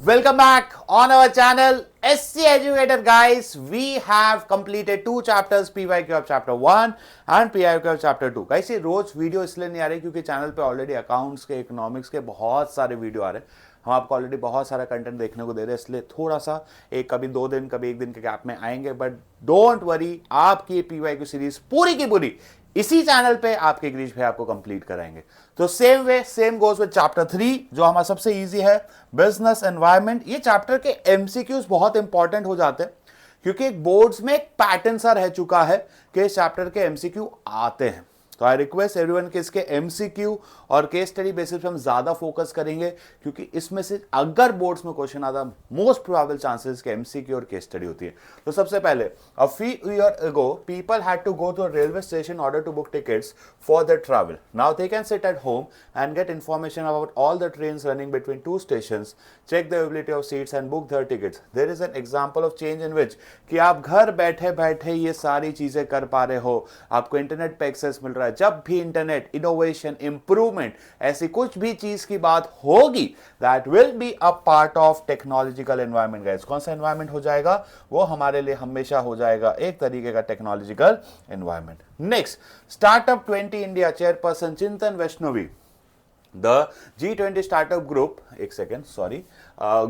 Welcome back on our channel SC Educator guys. We have completed two chapters, PYQ of chapter 1 and PYQ of chapter 2. guys ये रोज video इसलिए नहीं आ रही क्योंकि channel पे already accounts के economics के बहुत सारे वीडियो आ रहे हैं. हम आपको ऑलरेडी बहुत सारा कंटेंट देखने को दे रहे हैं, इसलिए थोड़ा सा एक कभी 2 दिन कभी 1 दिन के गैप में आएंगे. बट डोंट वरी, आपकी ये PYQ सीरीज पूरी की पूरी इसी चैनल पे आपके गिरीश भाई आपको कंप्लीट कराएंगे. तो same way same goes with chapter 3 जो हमारा सबसे इजी है, बिजनेस एनवायरनमेंट. ये चैप्टर के एमसीक्यूज बहुत इंपॉर्टेंट हो जाते हैं क्योंकि एक बोर्ड्स में एक पैटर्न सा रह चुका है कि इस चैप्टर के एमसीक्यू आते हैं. तो आई रिक्वेस्ट एवरीवन कि इसके एमसीक्यू और केस स्टडी बेसिस पे हम ज्यादा फोकस करेंगे क्योंकि इसमें से अगर बोर्ड्स में क्वेश्चन आता मोस्ट प्रोबेबल चांसेस के एमसीक्यू और केस स्टडी होती है. तो सबसे पहले a few year ago people had to go to a railway station order to book tickets for their travel. Now they can sit at home and get information about all the trains running between two stations, check the availability of seats and book their tickets. There is an example of change in which कि आप घर बैठे बैठे ये सारी चीजें कर पा रहे हो, आपको इंटरनेट पे एक्सेस मिल रहा है. जब भी इंटरनेट इनोवेशन इंप्रूवमेंट ऐसी कुछ भी चीज की बात होगी that will be a part of technological environment. Guys कौन सा एनवायरमेंट हो जाएगा? वो हमारे लिए हमेशा हो जाएगा एक तरीके का technological environment. Next, startup 20 India chairperson चिंतन Vaishnavi. The G20 startup group, एक second, sorry,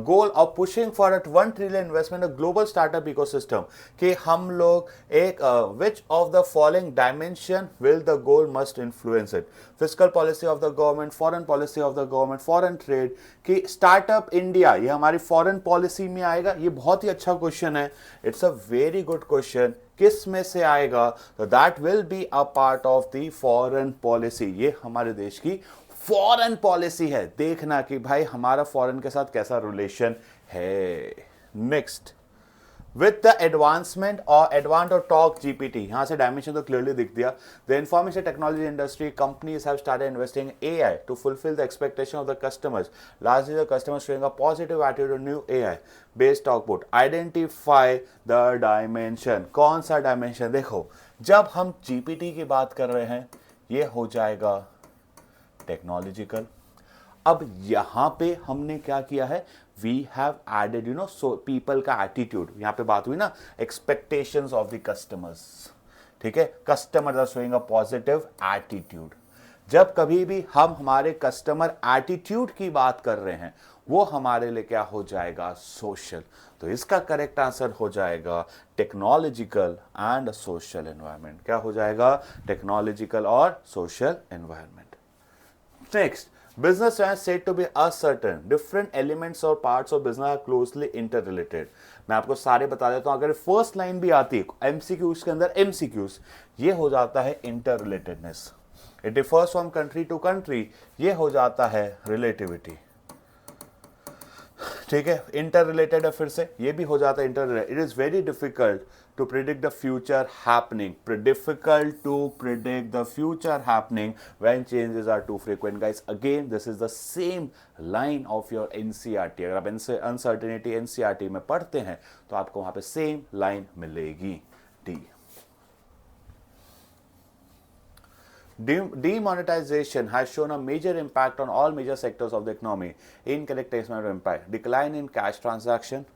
goal of pushing for a 1 trillion investment a global startup ecosystem. कि हम लोग एक which of the following dimension will the goal must influence it? Fiscal policy of the government, foreign policy of the government, foreign trade. कि startup India ये हमारी foreign policy में आएगा. ये बहुत ही अच्छा क्वेश्चन है. It's a very good question. किस में से आएगा? तो that will be a part of the foreign policy. ये हमारे देश की फॉरेन पॉलिसी है. देखना कि भाई हमारा फॉरेन के साथ कैसा रिलेशन है. नेक्स्ट, विद द एडवांसमेंट और एडवांस और टॉक जीपीटी, यहां से डायमेंशन तो क्लियरली दिख दिया. The information technology industry companies have started investing in AI to fulfil the expectation of the customers. Largely the customers showing a positive attitude to new AI based chatbot. Identify the dimension. कौन सा dimension? देखो, जब हम GPT की बात कर रहे हैं ये हो जाएगा टेक्नोलॉजिकल. अब यहां पे हमने क्या किया है? We have added so people का एटीट्यूड. यहां पे बात हुई ना एक्सपेक्टेशंस ऑफ द कस्टमर्स. ठीक है, customer are showing a positive attitude. जब कभी भी हम हमारे कस्टमर एटीट्यूड की बात कर रहे हैं वो हमारे लिए क्या हो जाएगा? सोशल. तो इसका करेक्ट आंसर हो जाएगा टेक्नोलॉजिकल एंड सोशल एनवायरनमेंट. क्या हो जाएगा? टेक्नोलॉजिकल और social environment. Next, business is said to be uncertain. Different elements or parts of business are closely interrelated. मैं आपको सारे बता देता हूं. अगर फर्स्ट लाइन भी आती है एमसीक्यूज के अंदर, एमसीक्यूज ये हो जाता है interrelatedness. It differs from country to country, ये हो जाता है रिलेटिविटी. ठीक है, इंटर रिलेटेड है, फिर से ये भी हो जाता है inter related. It is very difficult to predict the future happening. Difficult to predict the future happening when changes are too frequent. Guys, again, this is the same line of your NCERT. अगर आप uncertainty NCERT में पढ़ते हैं तो आपको वहां पे same line मिलेगी. D. Demonetization has shown a major impact on all major sectors of the economy. Incorrect estimate of impact. Decline in cash transaction,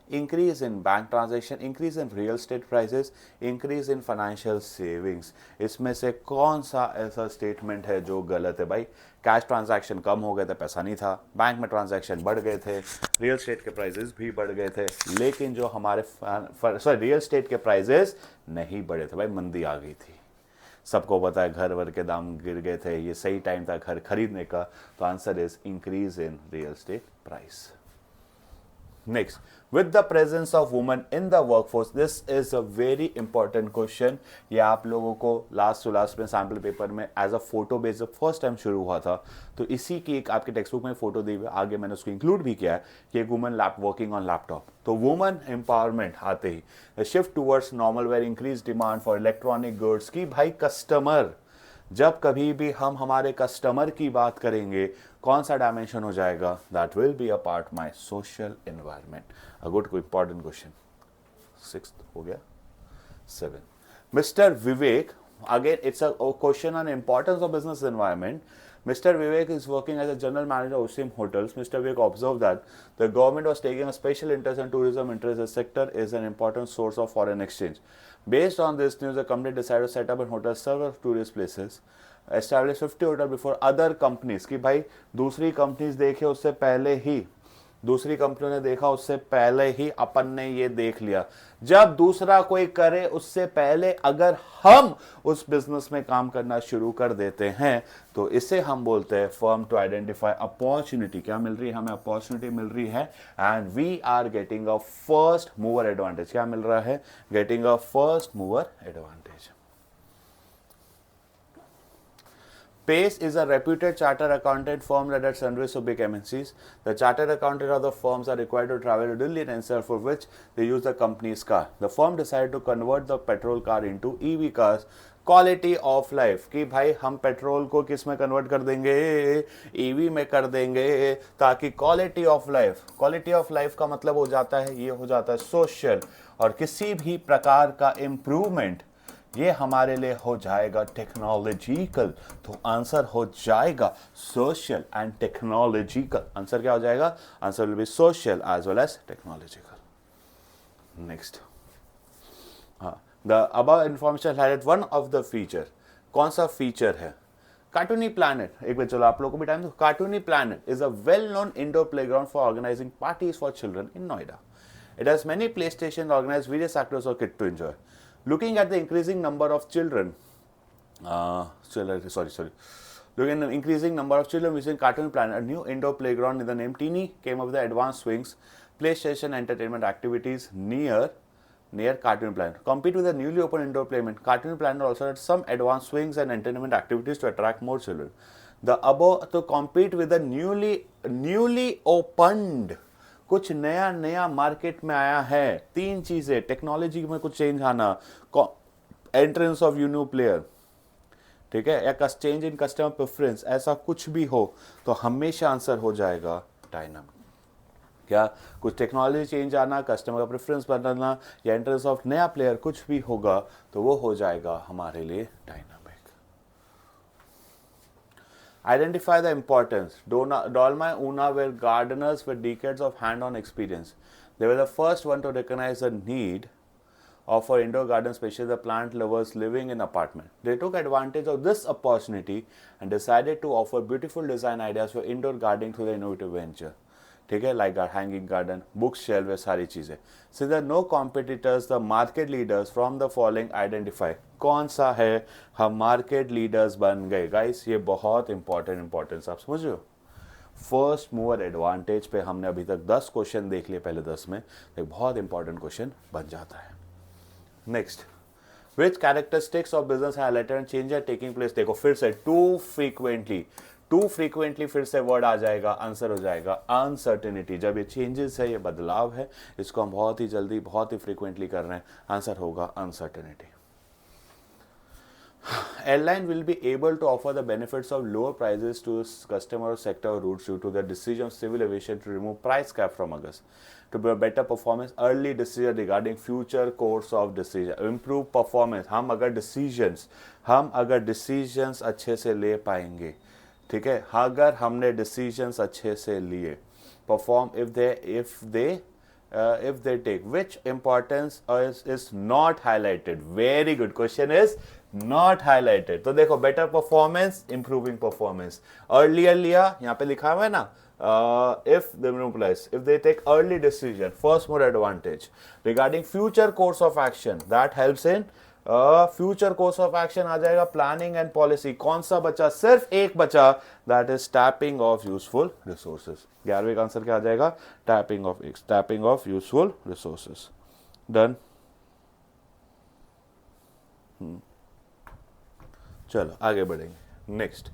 increase in bank transaction, increase in real estate prices, increase in financial savings. इसमें से कौन सा ऐसा statement है जो गलत है? भाई कैश ट्रांजैक्शन कम हो गए थे, पैसा नहीं था. बैंक में ट्रांजैक्शन बढ़ गए थे, रियल एस्टेट के प्राइजेस भी बढ़ गए थे, लेकिन जो हमारे रियल एस्टेट के प्राइजेस नहीं बढ़े थे. भाई मंदी आ गई थी, सबको पता है, घर वर के दाम गिर गए थे, ये सही टाइम था घर खरीदने का. तो answer is increase in real estate price. Next, with the presence of women in the workforce, this is a very important question. ये आप लोगों को लास्ट टू लास्ट में सैम्पल पेपर में as a photo based first time शुरू हुआ था. तो इसी की एक आपके टेक्स्ट बुक में फोटो दी हुई, आगे मैंने उसको इंक्लूड भी किया है कि एक वुमन वर्किंग ऑन लैपटॉप. तो वुमन एम्पावरमेंट आते ही shift towards normal wear, increase demand for electronic goods. की भाई कस्टमर, जब कभी भी हम हमारे कस्टमर की बात करेंगे कौन सा डायमेंशन हो जाएगा? That will be a part my social environment. A good important question. 6th हो गया. 7. Mister Vivek, again it's a question on importance of business environment. Mr. Vivek is working as a general manager of Osim Hotels. Mr. Vivek observed that the government was taking a special interest in tourism. Interest the sector is an important source of foreign exchange. Based on this news, the company decided to set up a hotel several tourist places. Establish 50 hotel before other companies कि भाई दूसरी companies देखे उससे पहले ही, दूसरी कंपनियों ने देखा उससे पहले ही अपन ने ये देख लिया। जब दूसरा कोई करे उससे पहले अगर हम उस बिजनेस में काम करना शुरू कर देते हैं तो इसे हम बोलते हैं फर्म टू आइडेंटिफाई अपॉर्चुनिटी। क्या मिल रही है हमें? अपॉर्चुनिटी मिल रही है and we are getting a first mover advantage. क्या मिल रहा है? Getting a first mover advantage. Pace is a reputed chartered accountant firm that has hundreds of big MNCs. The chartered accountant of the firms are required to travel to Delhi and NCR, for which they use the company's car. The firm decided to convert the petrol car into EV cars. Quality of life कि भाई हम petrol को किस में convert कर देंगे? EV में कर देंगे, ताकि क्वालिटी ऑफ लाइफ का मतलब हो जाता है, ये हो जाता है सोशल, और किसी भी प्रकार का इम्प्रूवमेंट ये हमारे लिए हो जाएगा टेक्नोलॉजिकल। तो आंसर हो जाएगा सोशल एंड टेक्नोलॉजिकल। आंसर क्या हो जाएगा? Answer will be social as well as technological. Next, हाँ, the above information highlight one of the feature. कौन सा फीचर है? Cartoony Planet. एक बार चलो आप लोगों को भी टाइम दो। Cartoony Planet is a well known indoor playground for organising parties for children in Noida. It has many play stations organized various activities for kids to enjoy. Looking at the increasing number of children, looking at the increasing number of children visiting Cartoon Planet, a new indoor playground with the name Teeny came up with the advanced swings, play station, entertainment activities near Cartoon Planet. Compete with the newly opened indoor playground. Cartoon Planet also had some advanced swings and entertainment activities to attract more children. The above to compete with the newly opened, कुछ नया नया market में आया है। तीन चीजें, technology में कुछ चेंज आना, एंट्रेंस ऑफ न्यू प्लेयर, ठीक है, या चेंज इन कस्टमर प्रेफरेंस, ऐसा कुछ भी हो तो हमेशा आंसर हो जाएगा डायनामिक। क्या कुछ टेक्नोलॉजी चेंज आना, कस्टमर का प्रेफरेंस बदलना, या एंट्रेंस ऑफ नया प्लेयर, कुछ भी होगा तो वो हो जाएगा हमारे लिए dynamic. Identify the importance. Dolma and Una were gardeners with decades of hand-on experience. They were the first one to recognize the need of an indoor garden, especially the plant lovers living in apartment. They took advantage of this opportunity and decided to offer beautiful design ideas for indoor gardening through the innovative venture. ठीक है, like hanging garden, book shelf, वे सारी चीजें। Since there no competitors, the market leaders from the following identify. कौन सा है? हम market leaders बन गए। गाइस ये बहुत इंपॉर्टेंस आप समझ रहे हो। फर्स्ट मूवर एडवांटेज पे हमने अभी तक 10 क्वेश्चन देख लिए, पहले 10 में एक बहुत इंपॉर्टेंट क्वेश्चन बन जाता है। Next, which characteristics of business highlighted and change are taking place. देखो फिर से टू फ्रीक्वेंटली फिर से वर्ड आ जाएगा, आंसर हो जाएगा अनसर्टेनिटी। जब ये चेंजेस है, ये बदलाव है, इसको हम बहुत ही जल्दी बहुत ही फ्रीक्वेंटली कर रहे हैं, आंसर होगा uncertainty. Airline will be able to offer the benefits of lower prices to customer sector routes due to the decision of Civil Aviation to remove price cap from August. To be a better performance, early decision regarding future course of decision, improve performance. हम अगर decisions अच्छे से ले पाएंगे, ठीक है, अगर हमने decisions अच्छे से लिए, perform if they take, which importance is not highlighted. Very good question is not highlighted. तो देखो better performance, improving performance. Earlier लिया, यहाँ पे लिखा हुआ है ना, if they take early decision, first mover advantage. Regarding future course of action, that helps in future course of action आ जाएगा प्लानिंग एंड पॉलिसी। कौन सा बचा? सिर्फ एक बचा, that is tapping of useful resources. 11वें का आंसर क्या आ जाएगा? Tapping of useful resources. Done. चलो आगे बढ़ेंगे। Next,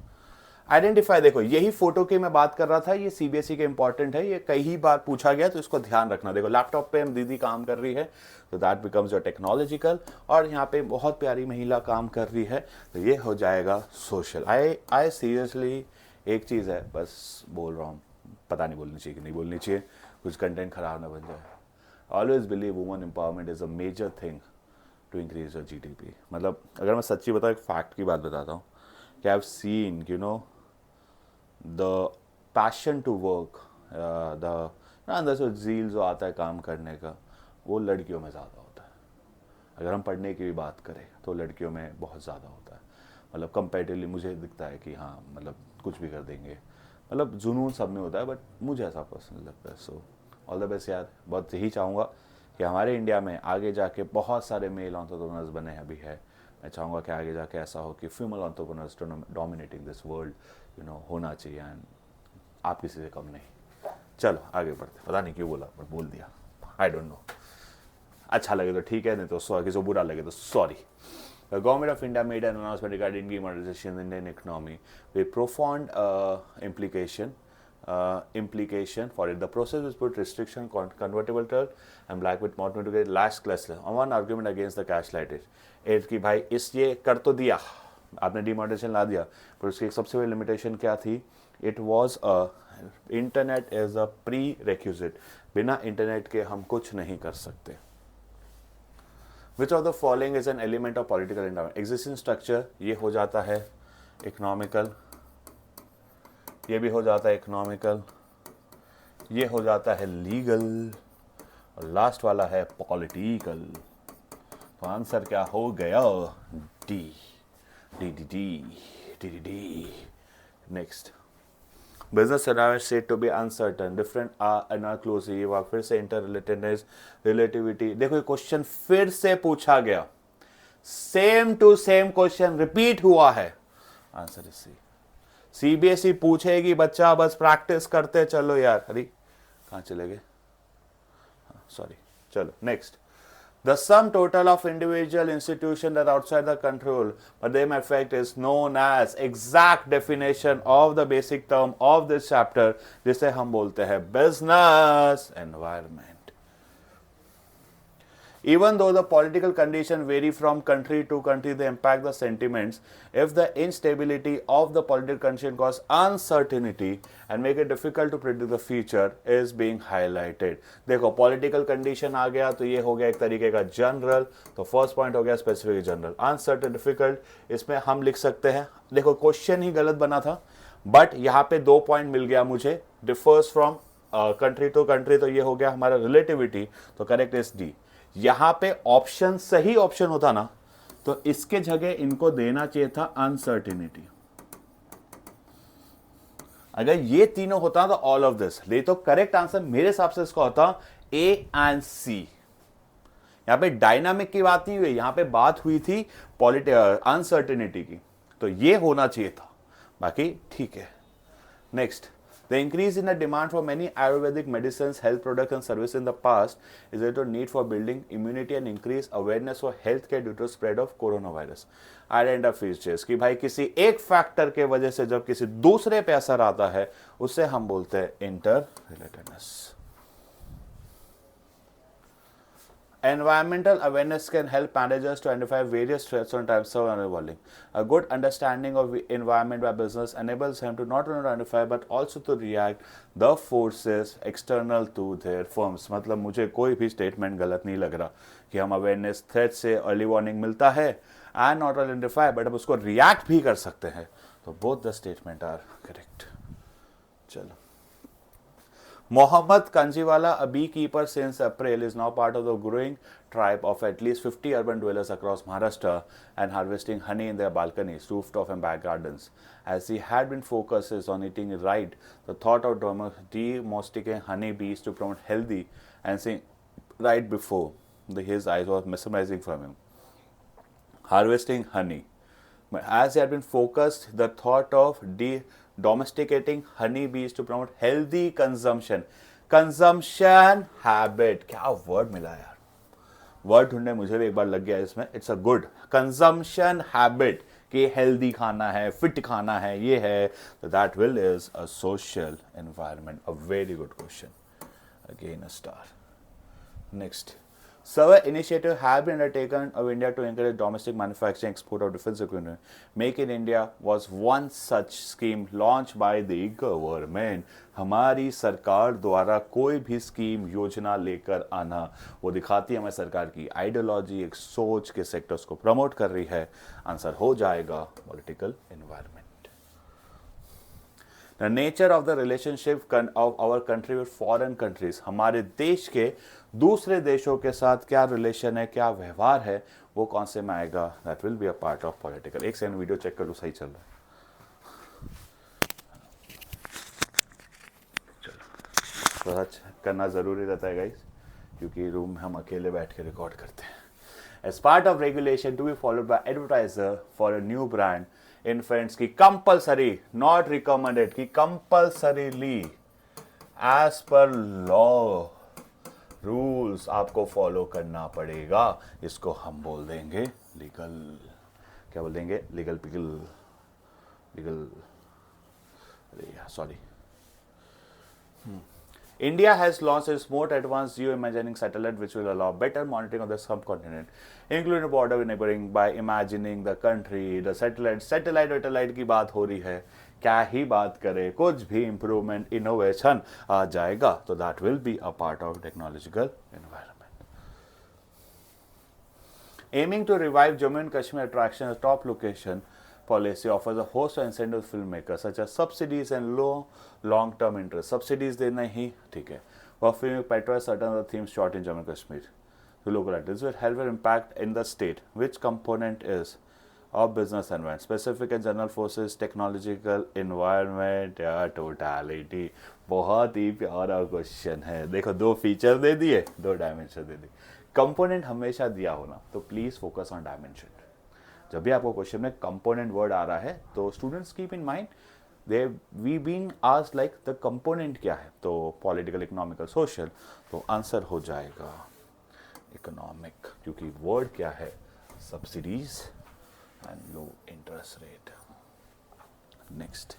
identify. देखो यही फोटो की मैं बात कर रहा था, ये सीबीएसई के इंपॉर्टेंट है, ये कई बार पूछा गया तो इसको ध्यान रखना। देखो लैपटॉप पे हम दीदी काम कर रही है तो दैट बिकम्स योर टेक्नोलॉजिकल, और यहाँ पे बहुत प्यारी महिला काम कर रही है तो ये हो जाएगा सोशल। आई सीरियसली एक चीज़ है, बस बोल रहा हूँ, पता नहीं बोलनी चाहिए कि नहीं बोलनी चाहिए, कुछ कंटेंट खराब ना बन जाए। Always believe woman empowerment is a major thing to increase your GDP. मतलब अगर मैं सच्ची बताऊँ, एक फैक्ट की बात बताता हूँ कि I have seen the passion to work, the अंदर से जील जो आता है काम करने का, वो लड़कियों में ज़्यादा होता है। अगर हम पढ़ने की भी बात करें तो लड़कियों में बहुत ज़्यादा होता है। मतलब कंपेरेटिवली मुझे दिखता है कि हाँ मतलब कुछ भी कर देंगे, मतलब जुनून सब में होता है, बट मुझे ऐसा पर्सनली लगता है। सो ऑल द बेस्ट यार, बहुत यही चाहूँगा कि हमारे इंडिया में आगे जाके बहुत सारे मेल एंटरप्रेन्योर्स बने अभी है। मैं चाहूँगा कि आगे जाके ऐसा हो कि female entrepreneurs dominating this world होना चाहिए, एंड आप किसी से कम नहीं। चलो आगे बढ़ते, पता नहीं क्यों बोला बट बोल दिया, आई डोंट नो। अच्छा लगे तो ठीक है, नहीं तो सॉरी, किसी बुरा लगे तो sorry. The government of India made an announcement regarding demonetization in the Indian economy with profound implication for it. The process was put restriction, convertible term, and black with more to get last class on one argument against the cash lightage. एक कि भाई इस ये कर तो दिया आपने, demonetisation ला दिया, पर उसकी एक सबसे बड़ी लिमिटेशन क्या थी? It was internet as a prerequisite, बिना इंटरनेट के हम कुछ नहीं कर सकते। Which of the following is an element of political endowment? Existing structure, ये हो जाता है इकोनॉमिकल, ये भी हो जाता है इकोनॉमिकल, ये हो जाता है लीगल, और लास्ट वाला है पॉलिटिकल। तो आंसर क्या हो गया? D D D D D D D. Next, business scenario said to be uncertain, different are not closely, ये बात फिर से इंटर रिलेटेडनेस, रिलेटिविटी। देखो ये क्वेश्चन फिर से पूछा गया, same to same question repeat हुआ है। Answer is C. सीबीएसई पूछेगी बच्चा, बस प्रैक्टिस करते चलो यार। अरे कहाँ चले गए, सॉरी। चलो next, the sum total of individual institutions that are outside the control but they may affect is known as exact definition of the basic term of this chapter, जिसे हम बोलते हैं business environment. Even though the political conditions vary from country to country, they impact the sentiments. If the instability of the political condition cause uncertainty and make it difficult to predict the future is being highlighted. देखो political condition आ गया तो ये हो गया एक तरीके का general, तो फर्स्ट पॉइंट हो गया स्पेसिफिक जनरल। अनसर्टेन डिफिकल्ट, इसमें हम लिख सकते हैं, देखो क्वेश्चन ही गलत बना था बट यहाँ पे 2 पॉइंट मिल गया मुझे, differs from country to country, तो ये हो गया हमारा रिलेटिविटी, तो करेक्ट इज डी। यहां पे ऑप्शन सही ऑप्शन होता ना तो इसके जगह इनको देना चाहिए था अनसर्टिनिटी। अगर ये तीनों होता तो ऑल ऑफ दिस, ले तो करेक्ट आंसर मेरे हिसाब से इसका होता ए एंड सी। यहां पे डायनामिक की बात नहीं हुई, यहां पे बात हुई थी अनसर्टिनिटी की, तो ये होना चाहिए था, बाकी ठीक है। Next, the increase in the demand for many Ayurvedic medicines, health products and services in the past is due to need for building immunity and increase awareness for healthcare due to spread of coronavirus. Identify features कि भाई किसी एक factor के वजह से जब किसी दूसरे पे असर आता है उसे हम बोलते हैं इंटररिलेटेडनेस। Environmental awareness can help managers to identify various threats on types of evolving. A good understanding of the environment by business enables them to not only identify but also to react the forces external to their firms. मतलब मुझे कोई भी statement गलत नहीं लग रहा कि हम अवेयरनेस थ्रेट से अर्ली वार्निंग मिलता है एंड नॉट आइडेंटिफाई बट हम उसको रिएक्ट भी कर सकते हैं, तो both the statement are correct. चलो, Mohammad Kanjiwala, a beekeeper since April, is now part of the growing tribe of at least 50 urban dwellers across Maharashtra and harvesting honey in their balconies, rooftop and back gardens. As he had been focused on eating right, the thought of domesticating honey bees to promote healthy and seeing right before his eyes was mesmerizing from him. Harvesting honey. As he had been focused, the thought of domesticating honey bees to promote healthy consumption. Consumption habit. क्या word मिला यार, word ढूंढने मुझे भी एक बार लग गया इसमें। It's a good consumption habit कि हेल्दी खाना है, फिट खाना है, ये है, तो that will is a social environment. A very good question, again a star. Next, several initiatives have been undertaken of India to encourage domestic manufacturing export of defense equipment. Make in India was one such scheme launched by the government. हमारी सरकार द्वारा कोई भी scheme योजना लेकर आना वो दिखाती है हमारी सरकार की आइडियोलॉजी, एक सोच के सेक्टर्स को प्रमोट कर रही है। आंसर हो जाएगा political environment. The nature of the relationship of our country with foreign countries, हमारे देश के दूसरे देशों के साथ क्या रिलेशन है, क्या व्यवहार है, वो कौन से में आएगा, that will be a part of political. एक सेकंड वीडियो चेक कर लो, सही चल रहा है। चलो थोड़ा करना ज़रूरी रहता है गाइस, क्योंकि रूम में हम अकेले बैठ के रिकॉर्ड करते हैं। As part of regulation to be followed by advertiser for a new brand, infants की compulsory, not recommended, की compulsorily as per law rules आपको फॉलो करना पड़ेगा। इसको हम बोल देंगे लीगल, क्या बोल देंगे, legal pickle, legal, sorry. India has launched its most advanced geoimaging satellite which will allow better monitoring of the subcontinent, including the border with neighboring by imagining the country, the satellite की बात हो रही है, क्या ही बात करें, कुछ भी improvement, innovation आ जाएगा, तो that will be a part of technological environment. Aiming to revive Jammu and Kashmir attraction as top location, policy offers a host of incentives to filmmakers such as subsidies and low long-term interest. Subsidies देना ही ठीक है. For filming patrol certain other themes shot in Jammu and Kashmir to local artists will help impact in the state. Which component is of business environment? Specific and general forces, technological environment या totality. बहुत ही प्यारा question है. देखो दो feature दे दिए, दो dimension दे दी. Component हमेशा दिया होना, तो प्लीज फोकस ऑन डायमेंशन। जब भी आपको क्वेश्चन में कंपोनेंट वर्ड आ रहा है तो students keep in mind they we being asked like the component क्या है, तो पॉलिटिकल, इकोनॉमिकल, सोशल, तो आंसर हो जाएगा इकोनॉमिक, क्योंकि वर्ड क्या है, subsidies and low interest rate. Next,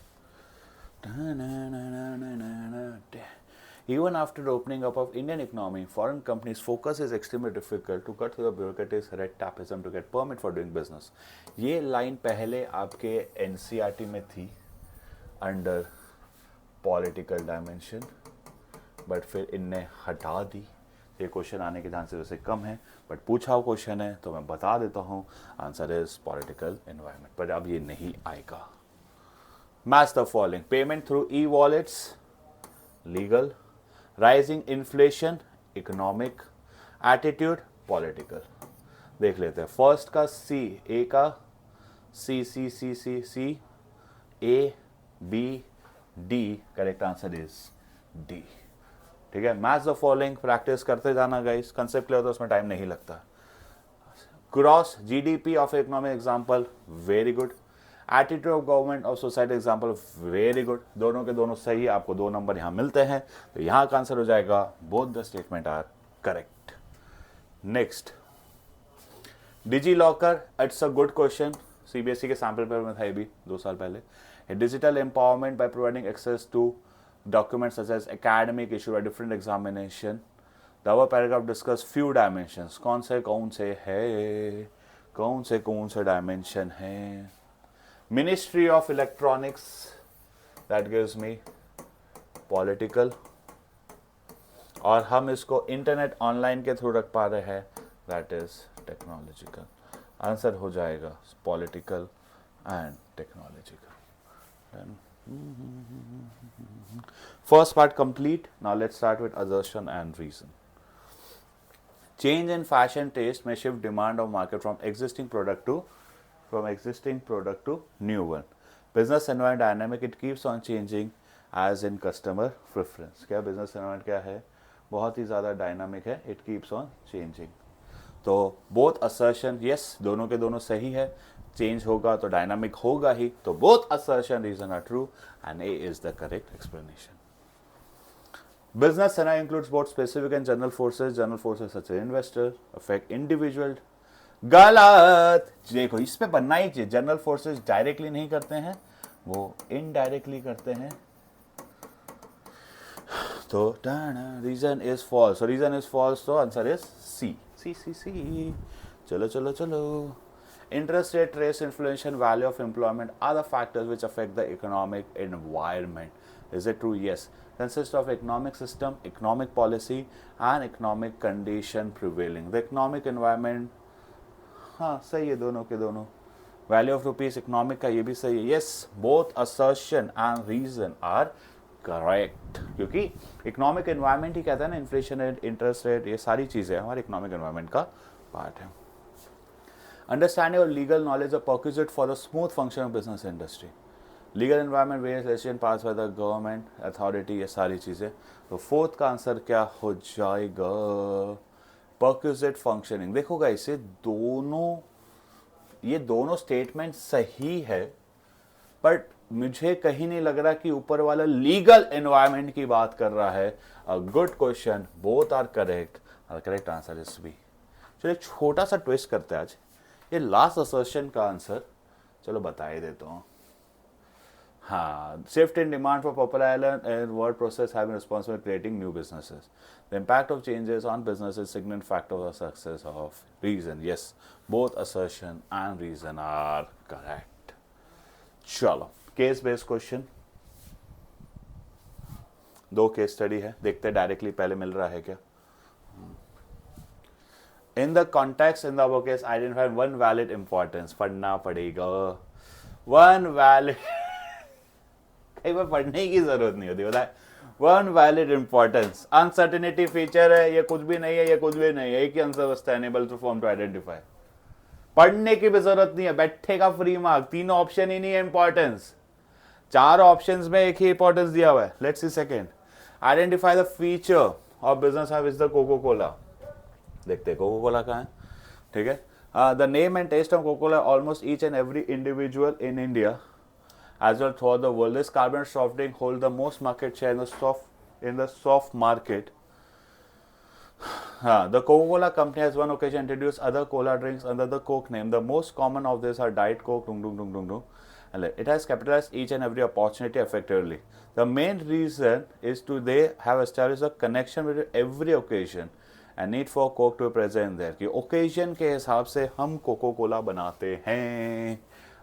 even after the opening up of Indian economy, foreign companies' focus is extremely difficult to cut through the bureaucratic red tapeism to get permit for doing business. ये line पहले आपके NCERT में थी under political dimension, but फिर इनने हटा दी। ये question आने के चांसेस वैसे कम है, बट पूछा हुआ क्वेश्चन है तो मैं बता देता हूँ, आंसर इज पॉलिटिकल एनवायरनमेंट, पर अब ये नहीं आएगा। Match the following, payment through e wallets, legal, rising inflation, economic, attitude, political. देख लेते हैं, फर्स्ट का सी, ए का C C C C C, A B D, correct answer is D. ठीक है, मैच द फॉलोइंग, प्रैक्टिस करते जाना guys, concept clear तो उसमें टाइम नहीं लगता। Cross GDP of economic example, very good. Attitude of government of society example, very good. दोनों के दोनों सही, आपको 2 नंबर यहाँ मिलते हैं, तो यहाँ का आंसर हो जाएगा both the statement are correct. Next, DigiLocker, it's a good question, CBSE के सैम्पल पेपर में था ये भी 2 साल पहले। Digital empowerment by providing access to documents such as academic issue by different examination. The our paragraph discuss few dimensions, कौन से है, कौन से डायमेंशन है। Ministry of Electronics, that gives me political, और हम इसको इंटरनेट ऑनलाइन के थ्रू रख पा रहे हैं, दैट इज टेक्नोलॉजिकल। आंसर हो जाएगा political and technological. First part complete, now let's start with assertion and reason. Change in fashion taste may shift demand of market from existing product to new one. Business environment dynamic, it keeps on changing as in customer preference. क्या business environment क्या है, बहुत ही ज़्यादा dynamic है, it keeps on changing. तो both assertion, yes, दोनों के दोनों सही है, चेंज होगा तो डायनामिक होगा ही, तो both assertion reason are true and A is the correct explanation. Business scenario includes both specific and general forces. General forces such as investor affect individual. गलत, देखो इस पे बनना ही चाहिए। जनरल फोर्सेस डायरेक्टली नहीं करते हैं, वो इनडायरेक्टली करते हैं, तो reason is false, reason is false, तो answer is C C C C. चलो चलो चलो, interest rate, race, inflation, value of employment are the factors which affect the economic environment. Is it true? Yes. Consists of economic system, economic policy and economic condition prevailing. The economic environment, हाँ सही है, दोनों के दोनों value of rupees economic का ये भी सही है। Yes, both assertion and reason are correct, क्योंकि इकोनॉमिक एनवायरनमेंट ही कहता है ना, इन्फ्लेशन रेट, इंटरेस्ट रेट, ये सारी चीजें हमारे इकोनॉमिक एनवायरनमेंट का पार्ट है। अंडरस्टैंडिंग और legal knowledge of perquisite for the smooth function of business industry. Legal environment, various legislation pass by the government authority, ये सारी चीज़ें। तो फोर्थ का आंसर क्या हो जाएगा? Perquisite functioning. देखो गाइस, ये दोनों स्टेटमेंट सही है, बट मुझे कहीं नहीं लग रहा कि ऊपर वाला लीगल एनवायरनमेंट की बात कर रहा है। A good question, both are correct. Correct answer is B. चलो एक छोटा सा ट्विस्ट करते हैं आज। ये लास्ट असर्शन का आंसर चलो बता ही देता हूँ। हाँ, shift in demand for Popular Island and word process have been responsible for creating new businesses. The impact of changes on business is significant factor of the success of reason. Yes, both assertion and reason are correct. चलो, case based question. 2 case study है, देखते हैं directly पहले मिल रहा है क्या। In the context in the above case, identify one valid importance. पढ़ना पड़ेगा। One valid कई बार पढ़ने की जरूरत नहीं होती, बताए। One valid importance, uncertainty feature है, ये कुछ भी नहीं है, ये कुछ भी नहीं है, एक ही आंसर बसता है, enable to form to identify. पढ़ने की भी जरूरत नहीं है, बैठेगा फ्री मार्क। 3 ऑप्शन ही नहीं है इंपॉर्टेंस, 4 ऑप्शंस में एक ही इंपॉर्टेंस दिया हुआ है। Let's see second, identify the feature of business have is the Coca Cola. देखते हैं कोको कोला कहाँ है, ठीक है। The name and taste of Coca Cola almost each and every individual in India as well throughout the world. This carbonate soft drink hold the most market share in the soft market. The Coca-Cola company has one occasion introduced other cola drinks under the Coke name. The most common of these are Diet Coke. And it has capitalized each and every opportunity effectively. The main reason is they have established a connection with every occasion and need for Coke to be present there. कि occasion के हिसाब से हम cocoa Cola बनाते हैं,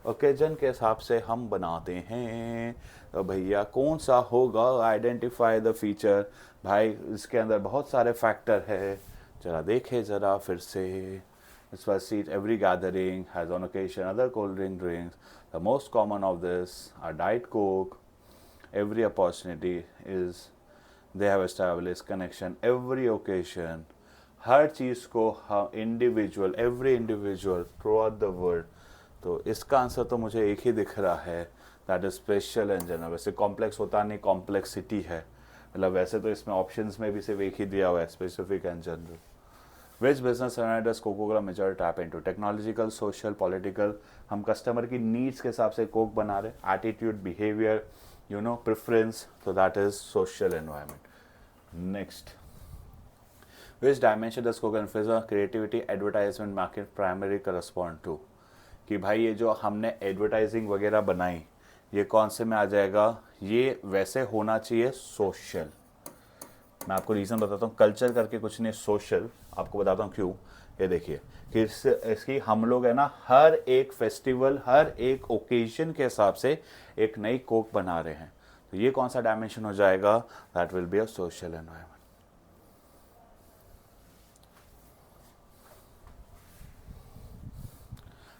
occasion के हिसाब से हम बनाते हैं। तो भैया कौन सा होगा? Identify the feature. भाई इसके अंदर बहुत सारे फैक्टर है, जरा देखे जरा फिर से। इस पर seat every gathering has on occasion other cold drinks. The most common of this are Diet Coke. Every opportunity is they have established connection every occasion. हर चीज़ को individual, every individual throughout the world. तो इसका answer तो मुझे एक ही दिख रहा है, that is special and general. वैसे कॉम्प्लेक्स होता नहीं, कॉम्प्लेक्सिटी है, मतलब वैसे तो इसमें ऑप्शंस में भी सिर्फ एक ही दिया हुआ है, specific and general. Which business does Coca Cola major tap into? Technological, social, political. हम कस्टमर की नीड्स के हिसाब से कोक बना रहे, attitude, behaviour, you know, preference, तो that is social environment. Next, which dimension does Coco influence creativity, advertisement, market primary correspond to? कि भाई ये जो हमने एडवर्टाइजिंग वगैरह बनाई, ये कौन से में आ जाएगा? ये वैसे होना चाहिए सोशल। मैं आपको रीज़न बताता हूँ, कल्चर करके कुछ नहीं, सोशल। आपको बताता हूँ क्यों। ये देखिए कि इसकी हम लोग है ना, हर एक फेस्टिवल, हर एक ओकेजन के हिसाब से एक नई कोक बना रहे हैं। तो ये कौन सा डायमेंशन हो जाएगा? That will be a social environment.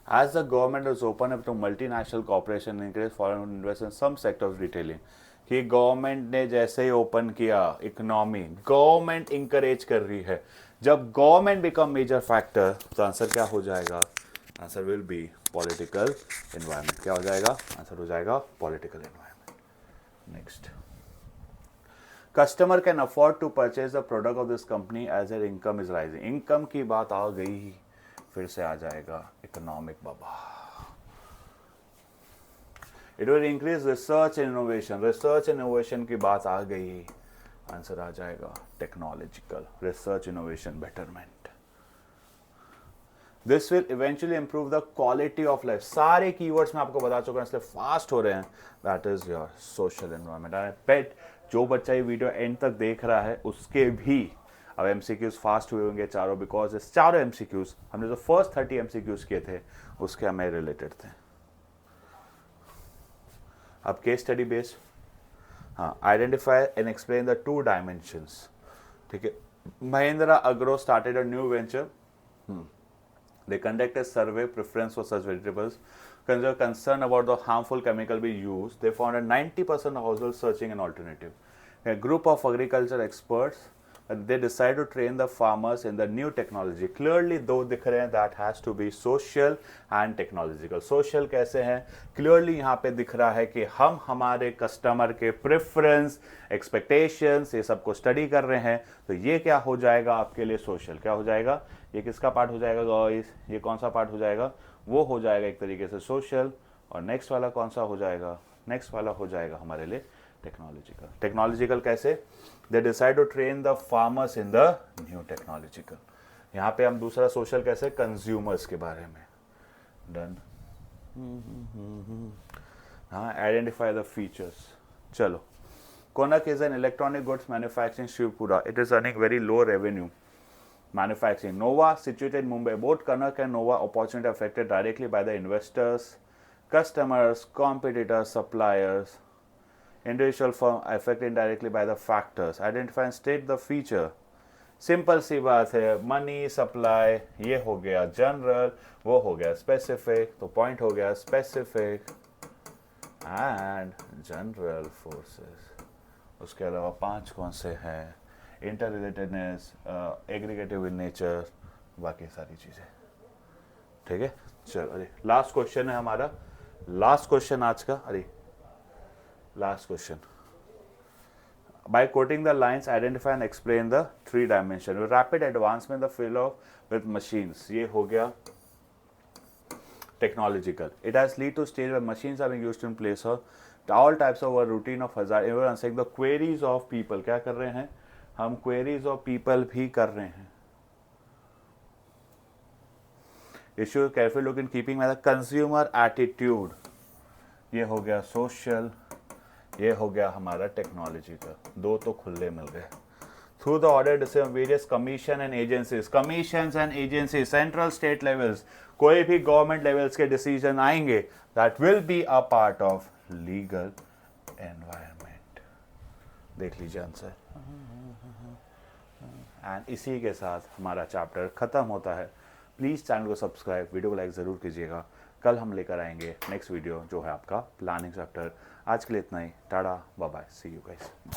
As the government is open up to multinational corporation, increase foreign investment in some sector of retailing, कि गवर्नमेंट ने जैसे ही ओपन किया इकोनॉमी, गवर्नमेंट इंकरेज कर रही है। जब गवर्नमेंट बिकम मेजर फैक्टर, तो आंसर क्या हो जाएगा? Answer will be political environment. क्या हो जाएगा? आंसर हो जाएगा political environment. Next, customer can afford to purchase the product of this company as their income is rising. Income की बात आ गई, फिर से आ जाएगा इकोनॉमिक बाबा। It will increase research and innovation. Research and innovation की बात आ गई, आंसर आ जाएगा technological, research innovation, betterment. This will eventually improve the quality of life. सारे कीवर्ड्स मैं आपको बता चुका हूं, इसलिए फास्ट हो रहे हैं। That is your social environment. I bet जो बच्चा ये वीडियो एंड तक देख रहा है उसके भी अब एमसीक्यूज फास्ट हुए होंगे चारों, बिकॉज इस चारों एमसीक्यूज हमने जो फर्स्ट 30 एमसीक्यूज किए थे उसके हमें रिलेटेड थे। अब केस स्टडी बेस्ड, हाँ, identify and explain the 2 dimensions. ठीक है, Mahindra agro started a new venture. They conduct a survey preference for such vegetables concerned about the harmful chemical being used, they found that 90% of households searching an alternative. A group of agriculture experts, they decide to train the farmers in the new technology. Clearly दो दिख रहे हैं, that has to be social and technological. Social कैसे हैं? Clearly यहाँ पे दिख रहा है कि हम हमारे कस्टमर के प्रेफरेंस, एक्सपेक्टेशंस, ये सब को स्टडी कर रहे हैं. तो ये क्या हो जाएगा आपके लिए? सोशल. क्या हो जाएगा? ये किसका पार्ट हो जाएगा गाइस? ये कौन सा पार्ट हो जाएगा? वो हो जाएगा एक तरीके से सोशल. और नेक्स्ट वाला कौन सा हो जाएगा? नेक्स्ट वाला हो जाएगा हमारे लिए टेक्नोलॉजिकल. टेक्नोलॉजिकल कैसे? They decide to train the farmers in the new technological. यहाँ पे हम दूसरा सोशल कैसे? कंज्यूमर्स के बारे में. डन. हाँ, आइडेंटिफाई द फीचर्स. चलो. Konak is an electronic goods manufacturing Shivpura. It is earning very low revenue. Manufacturing. Nova, situated in Mumbai. Both Konak and Nova opportunity affected directly by the investors, customers, competitors, suppliers. Individual firm affected indirectly by the factors. Identify and state the feature. Simple सी बात है. Money supply ये हो गया general, वो हो गया specific. तो पॉइंट हो गया स्पेसिफिक एंड जनरल फोर्सेस. उसके अलावा 5 कौन से हैं? Inter relatedness, aggregative in nature, बाकी सारी चीज़ें. ठीक है. चलो, अरे लास्ट क्वेश्चन है हमारा. लास्ट क्वेश्चन आज का. अरे last question. By quoting the lines, identify and explain the 3 dimension. With rapid advancement the field of with machines. ये हो गया technological. It has led to stage where machines are being used in place of all types of routine of hazard. Even answering the queries of people. क्या कर रहे हैं हम? queries of people भी कर रहे हैं. Issue careful look in keeping with the consumer attitude. ये हो गया social. ये हो गया हमारा टेक्नोलॉजी का. 2 तो खुले मिल गए. Through the order decision various commission and agencies. Commissions and agency central state levels, कोई भी गवर्नमेंट लेवल्स के डिसीजन आएंगे that will be a part of legal environment. देख लीजिए आंसर. एंड इसी के साथ हमारा चैप्टर खत्म होता है. प्लीज़ चैनल को सब्सक्राइब, वीडियो को लाइक ज़रूर कीजिएगा. कल हम लेकर आएंगे नेक्स्ट वीडियो जो है आपका प्लानिंग चैप्टर. आज के लिए इतना ही. Tata, bye bye, see you guys.